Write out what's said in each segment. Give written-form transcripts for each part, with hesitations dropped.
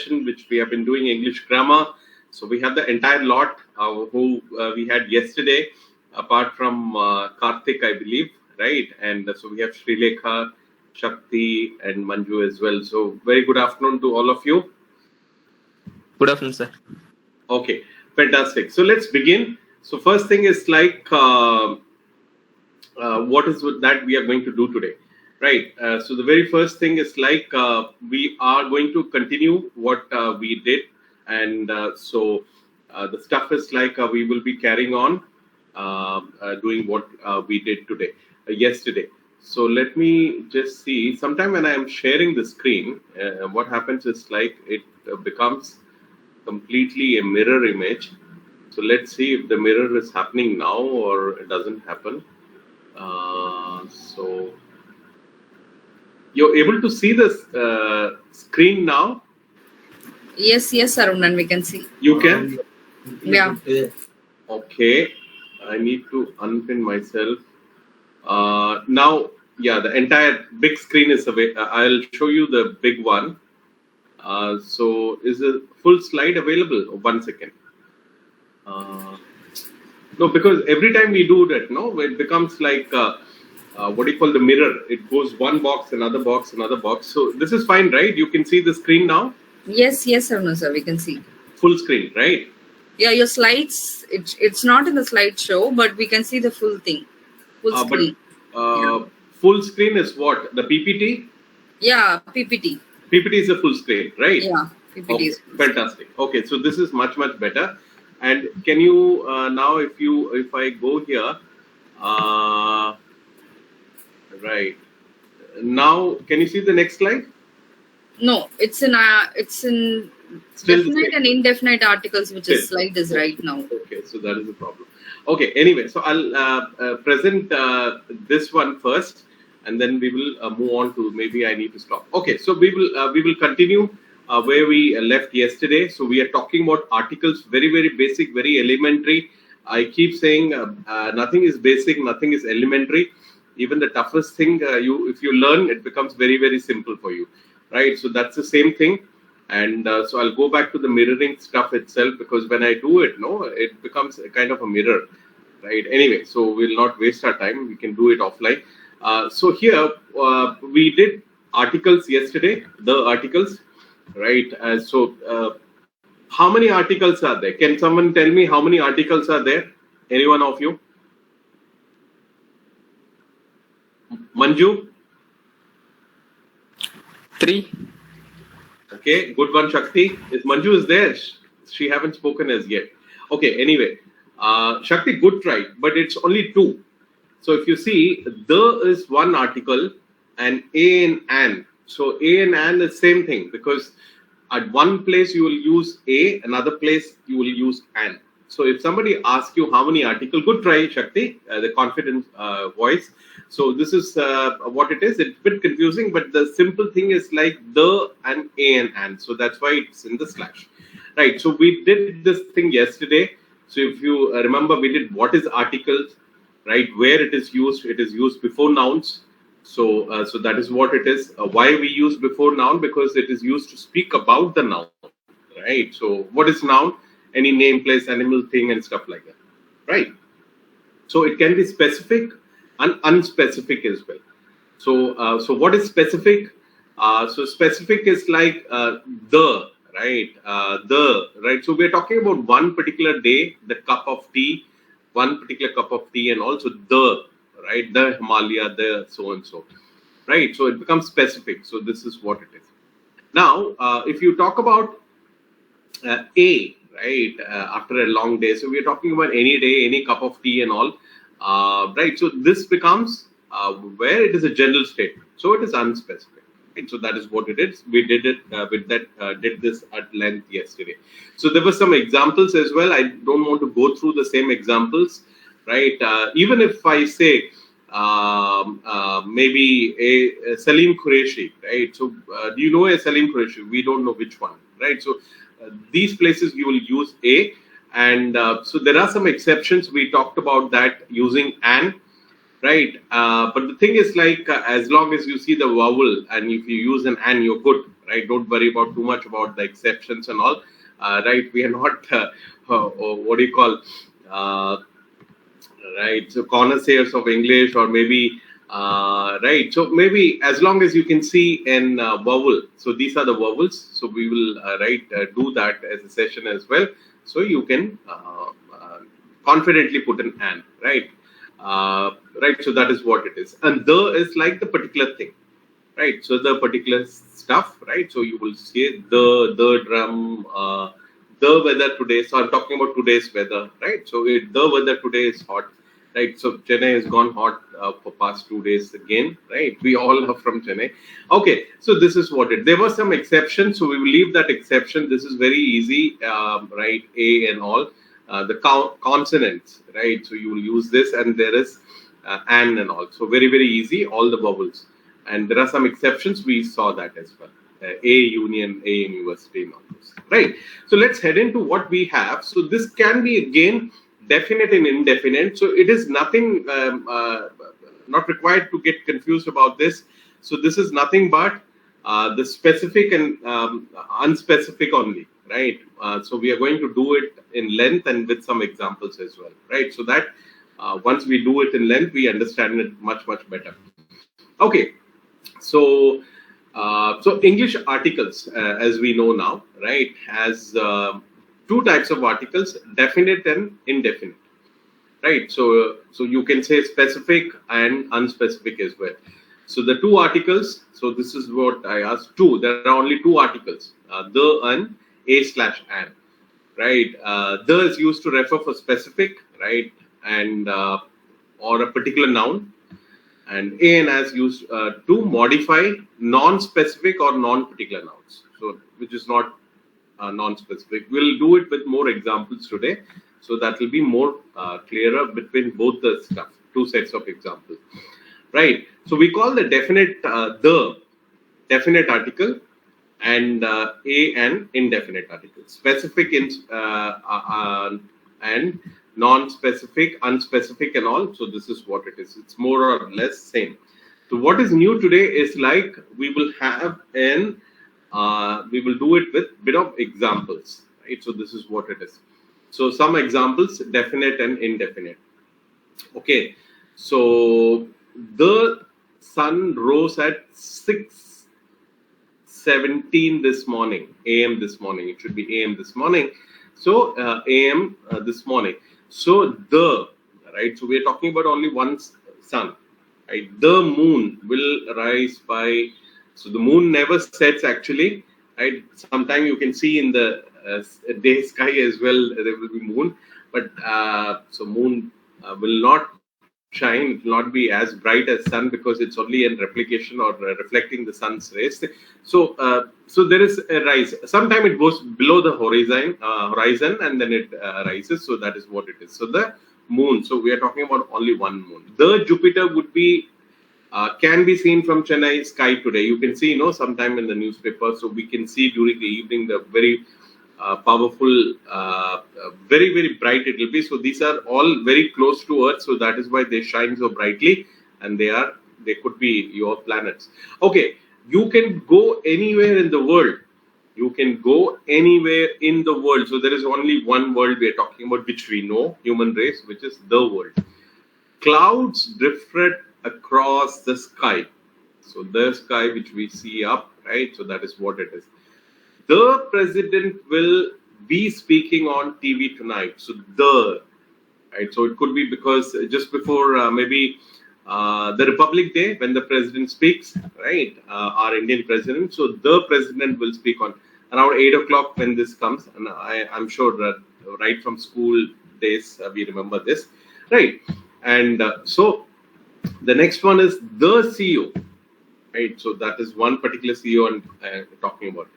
session which we have been doing English grammar. So we have the entire lot who we had yesterday, apart from Karthik, I believe, right? And so we have Srilekha, Shakti, and Manju as well. So very good afternoon to all of you. Good afternoon, sir. Okay, fantastic. So let's begin. So first thing is like, what is that we are going to do today, right? So the very first thing is like, we are going to continue what we did. And so the stuff is like, we will be carrying on doing what we did today, yesterday. So let me just see. Sometime when I am sharing the screen, what happens is like it becomes completely a mirror image. So let's see if the mirror is happening now or it doesn't happen. So you're able to see the screen now? Yes, Saravanan, we can see. You can? Yeah. Okay. I need to unpin myself. Now, yeah, the entire big screen is available. I'll show you the big one. So is a full slide available? 1 second. No, because every time we do that, no, it becomes like, what do you call the mirror? It goes one box, another box, another box. So this is fine, right? You can see the screen now? Yes, Saravanan, sir, we can see. Full screen, right? Yeah, your slides, it's not in the slideshow, but we can see the full thing. Full screen. Full screen is what? The PPT? Yeah, PPT. PPT is a full screen, right? Yeah, PPT is fantastic. Okay, so this is much better. And can you now, if I go here, right now, can you see the next slide? No, it's in definite and indefinite articles, which is slide is right now. Okay, so that is the problem. Okay, anyway, so I'll present this one first, and then we will move on to, maybe I need to stop. Okay, so we will continue where we left yesterday. So we are talking about articles, very basic, very elementary. I keep saying nothing is basic, nothing is elementary. Even the toughest thing, if you learn, it becomes very simple for you, right? So that's the same thing. And so I'll go back to the mirroring stuff itself, because when I do it, it becomes a kind of a mirror, right? Anyway, so we'll not waste our time. We can do it offline. So here we did articles yesterday, the articles, right? So how many articles are there? Can someone tell me how many articles are there? Any one of you? Manju? 3. Okay, good one, Shakti. Is Manju is there? She haven't spoken as yet. Okay, anyway, Shakti, good try, but it's only 2. So if you see, the is one article and a and an. So a and an is same thing, because at one place you will use a, another place you will use an. So if somebody asks you how many articles, good try, Shakti, the confident voice. So this is what it is. It's a bit confusing, but the simple thing is like the and a and an. So that's why it's in the slash, right? So we did this thing yesterday. So if you remember, we did what is articles, right? Where it is used before nouns. So so that is what it is. Why we use before noun? Because it is used to speak about the noun, right? So what is noun? Any name, place, animal, thing, and stuff like that, right? So it can be specific and unspecific as well. So so what is specific? So specific is like the, right? So we're talking about one particular day, the cup of tea, one particular cup of tea, and also the, right? The Himalaya, the so and so, right? So it becomes specific. So this is what it is. Now, if you talk about a, right, after a long day, so we are talking about any day, any cup of tea and all, right? So this becomes where it is a general statement. So it is unspecific. Right? So that is what it is. We did it with that, did this at length yesterday. So there were some examples as well. I don't want to go through the same examples, right? Even if I say maybe a Salim Qureshi, right? So do you know a Salim Qureshi? We don't know which one, right? So these places you will use a, and so there are some exceptions. We talked about that using an, right? But the thing is, like, as long as you see the vowel and if you use an and, you're good, right? Don't worry about too much about the exceptions and all, right? We are not what do you call, right? So connoisseurs of English, or maybe right. So maybe as long as you can see an vowel. So these are the vowels. So we will do that as a session as well. So you can confidently put an and, right? Right. So that is what it is. And the is like the particular thing, right? So the particular stuff, right? So you will say the drum. The weather today. So I'm talking about today's weather, right? So the weather today is hot, right? So Chennai has gone hot for past 2 days again, right? We all are from Chennai. Okay, so this is what it. There were some exceptions, so we will leave that exception. This is very easy, right? A and all the consonants, right? So you will use this, and there is and all. So very easy. All the vowels, and there are some exceptions. We saw that as well. A union, A university, and all this, right? So let's head into what we have. So this can be again definite and indefinite. So it is nothing, not required to get confused about this. So this is nothing but the specific and unspecific only, right? So we are going to do it in length and with some examples as well, right? So that once we do it in length, we understand it much better. Okay, so. So English articles, as we know now, right, has two types of articles: definite and indefinite, right? So you can say specific and unspecific as well. So the two articles. So this is what I asked. Two. There are only two articles: the and a/an, right? The is used to refer for specific, right, and or a particular noun. And a and as used to modify non-specific or non-particular nouns, so which is not non-specific. We'll do it with more examples today, so that will be more clearer between both the stuff. Two sets of examples, right? So we call the definite the definite article, and a and indefinite article. Specific and non-specific, unspecific, and all. So this is what it is. It's more or less same. So what is new today is like we will have we will do it with bit of examples, right? So this is what it is. So some examples: definite and indefinite. Okay. So the sun rose at 6:17 this morning, a.m. this morning. It should be a.m. this morning. So a.m. This morning. So the, right, so we are talking about only one sun, right? The moon will rise by, so the moon never sets actually, right? Sometimes you can see in the day sky as well, there will be moon, but so moon will not shine, it will not be as bright as sun because it's only a replication or reflecting the sun's rays. So so there is a rise. Sometimes it goes below the horizon and then it rises. So that is what it is. So the moon. So we are talking about only one moon. The Jupiter would be can be seen from Chennai sky today. You can see, sometime in the newspaper. So we can see during the evening the very powerful, very bright it will be. So these are all very close to Earth. So that is why they shine so brightly, and they could be your planets. Okay, you can go anywhere in the world. You can go anywhere in the world. So there is only one world we are talking about, which we know, human race, which is the world. Clouds drift across the sky. So the sky which we see up, right? So that is what it is. The president will be speaking on TV tonight. So right? So it could be because just before maybe the Republic Day, when the president speaks, right? Our Indian president. So the president will speak on around 8 o'clock when this comes. And I'm sure that right from school days, we remember this, right? And so the next one is the CEO, right? So that is one particular CEO I'm talking about.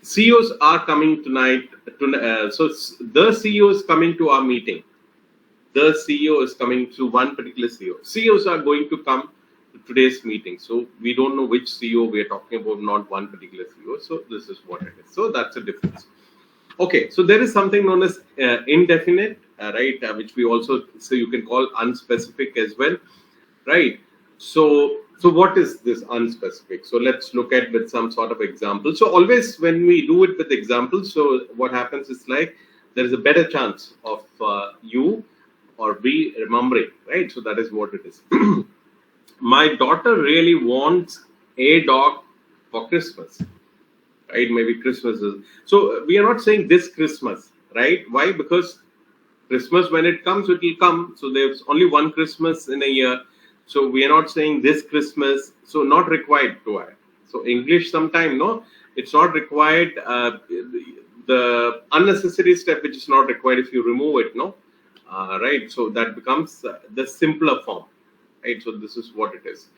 CEOs are coming tonight. So the CEO is coming to our meeting. The CEO is coming to one particular CEO. CEOs are going to come to today's meeting. So we don't know which CEO we are talking about, not one particular CEO. So this is what it is. So that's a difference. Okay, so there is something known as indefinite, right? Which we also, so you can call unspecific as well, right? So what is this unspecific? So let's look at with some sort of example. So always when we do it with examples, so what happens is like there is a better chance of you or we remembering, right? So that is what it is. My daughter really wants a dog for Christmas, right? Maybe Christmas is, so we are not saying this Christmas, right? Why? Because Christmas, when it comes, it will come. So there's only one Christmas in a year. So we are not saying this Christmas. So not required to add. So English sometime, no, it's not required. The unnecessary step which is not required if you remove it, no, right? So that becomes the simpler form, right? So this is what it is.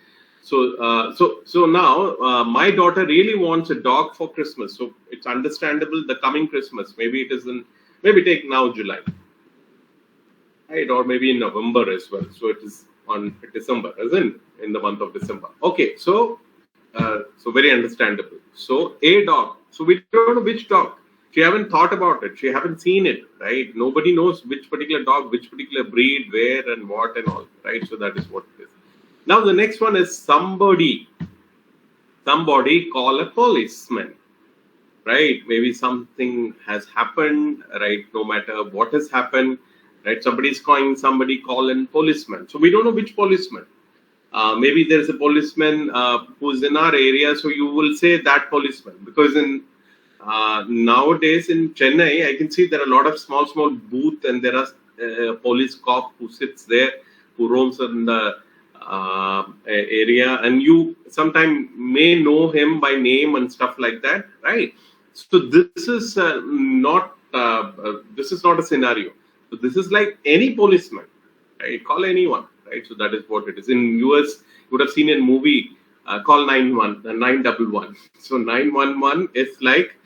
So now my daughter really wants a dog for Christmas. So it's understandable. The coming Christmas, maybe it is in, maybe take now July, right? Or maybe in November as well. So it is on December, isn't in the month of December. Okay, so very understandable. So a dog. So we don't know which dog. She haven't thought about it. She haven't seen it, right? Nobody knows which particular dog, which particular breed, where and what and all, right? So that is what it is. Now the next one is somebody. Somebody call a policeman, right? Maybe something has happened, right? No matter what has happened, right? Somebody's calling somebody, call in policeman. So we don't know which policeman. Maybe there is a policeman who's in our area, so you will say that policeman, because in nowadays in Chennai, I can see there are a lot of small booth, and there are a police cop who sits there, who roams in the area, and you sometime may know him by name and stuff like that, right? So this is not a scenario. So this is like any policeman, right? Call anyone, right? So that is what it is. In US, you would have seen in movie, call 911. So 911 is like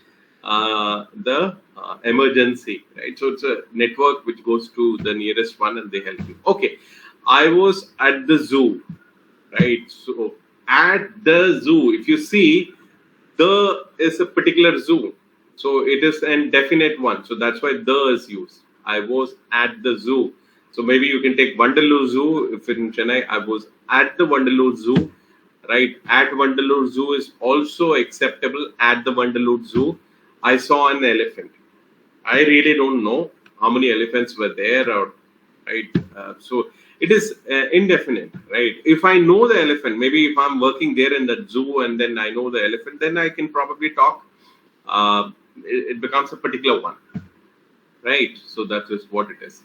the emergency, right? So it's a network which goes to the nearest one and they help you. Okay, I was at the zoo, right? So at the zoo, if you see, the is a particular zoo, so it is an definite one. So that's why the is used. I was at the zoo. So maybe you can take Vanderloo Zoo. If in Chennai, I was at the Vanderloo Zoo, right? At Vanderloo Zoo is also acceptable. At the Vanderloo Zoo, I saw an elephant. I really don't know how many elephants were there, or right. So it is indefinite, right? If I know the elephant, maybe if I'm working there in the zoo and then I know the elephant, then I can probably talk. It becomes a particular one, right? So that is what it is.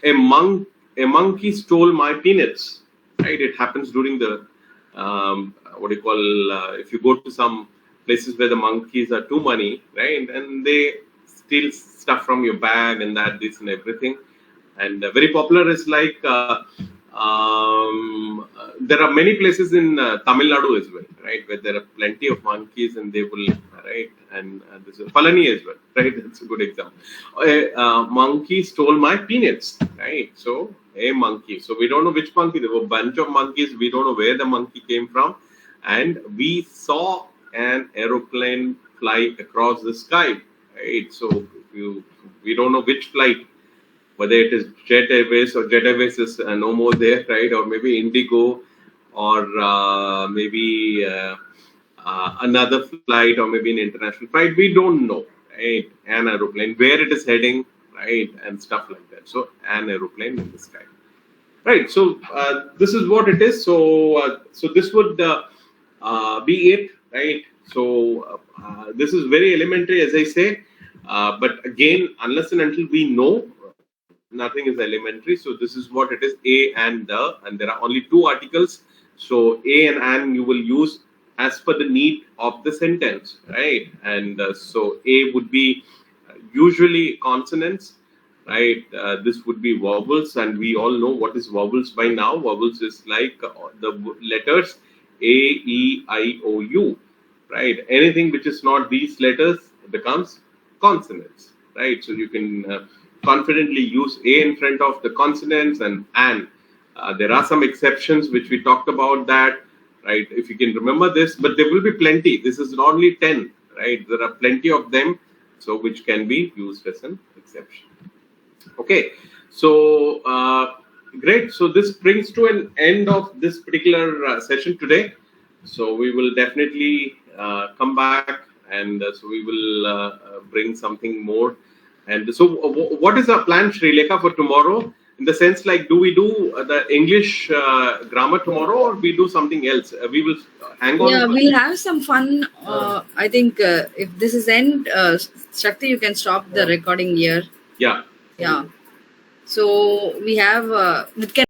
A monkey stole my peanuts, right? It happens during the what do you call? If you go to some places where the monkeys are too many, right? And they steal stuff from your bag and that, this and everything. And very popular is like there are many places in Tamil Nadu as well, right, where there are plenty of monkeys and they will, right, and this is Palani as well, right. That's a good example. A monkey stole my peanuts, right. So a monkey. So we don't know which monkey. There were a bunch of monkeys. We don't know where the monkey came from, and we saw an aeroplane fly across the sky, right. So we don't know which flight. Whether it is Jet Airways or Jet Airways is no more there, right? Or maybe Indigo, or maybe another flight, or maybe an international flight. We don't know, right? An aeroplane, where it is heading, right? And stuff like that. So, an aeroplane in the sky, right? So, this is what it is. So, this would be it, right? So, this is very elementary, as I say. But again, unless and until we know, nothing is elementary. So this is what it is, a and the, and there are only two articles. So a and you will use as per the need of the sentence, right? And so a would be usually consonants, right? This would be vowels, and we all know what is vowels by now. Vowels is like the letters A, E, I, O, U, right? Anything which is not these letters becomes consonants, right? So you can confidently use A in front of the consonants and an. There are some exceptions which we talked about that, right? If you can remember this, but there will be plenty. This is not only 10, right? There are plenty of them, so which can be used as an exception. Okay, so Great. So this brings to an end of this particular session today. So we will definitely come back, and so we will bring something more. And so, what is our plan, Sri Lekha, for tomorrow? In the sense, like, do we do the English grammar tomorrow, or we do something else? We will hang on. Yeah, we'll have some fun. I think if this is end, Shakti, you can stop the recording here. Yeah. Yeah. So we have it can